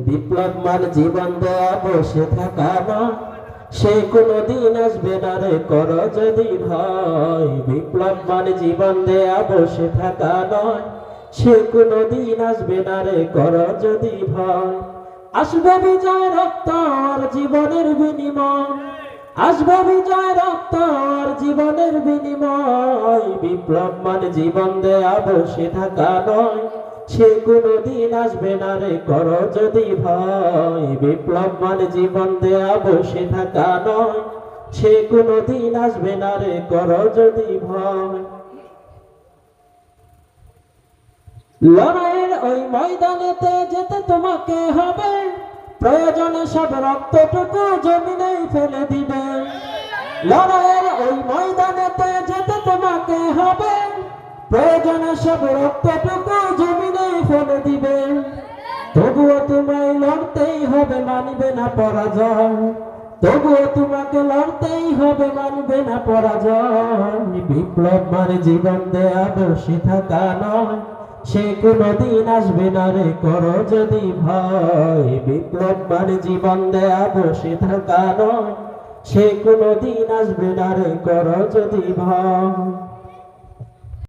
বিপ্লব মান জীবন দেয়া বসে থাকা নয়, সে কোনদিন আসবে না রে কর যদি ভয়। বিপ্লব মান জীবন দেয়া বসে থাকা নয়, সে কোনদিন আসবে না রে কর যদি ভয়। আসবে বিজয় রক্ত আর জীবনের বিনিময়, আসবে বিজয় রক্ত আর জীবনের বিনিময়। বিপ্লব মানে জীবন দেয়া বসে থাকা নয়, সে কোনদিন আসবে না রে কর যদি ভয়। বিপ্লব মানে জীবন দেয়া বসে থাকা নয়, সে কোনদিন আসবে না রে কর যদি ভয়। লড়াইয়ের ওই ময়দানেতে যেতে তোমাকে হবে, প্রয়োজনে সব রক্তটুকু জমিনেই ফেলে দিবে। লড়াইয়ের ওই ময়দানেতে যেতে তোমাকে হবে, প্রয়োজনে সব রক্তটুকু জমিনেই ফেলে দিবে। তবুও তোমায় লড়তেই হবে, মানবে না পরাজয়। তবুও তোমাকে লড়তেই হবে, মানবে না পরাজয়। বিপ্লব মানে জীবন দেয়া বসে থাকা নয়, সে কোনদিন আসবে না রে কর যদি ভয়। বিপ্লব মানে জীবন দেয়া বসে থাকা নয়, সে কোনদিন আসবে না রে কর যদি ভয়।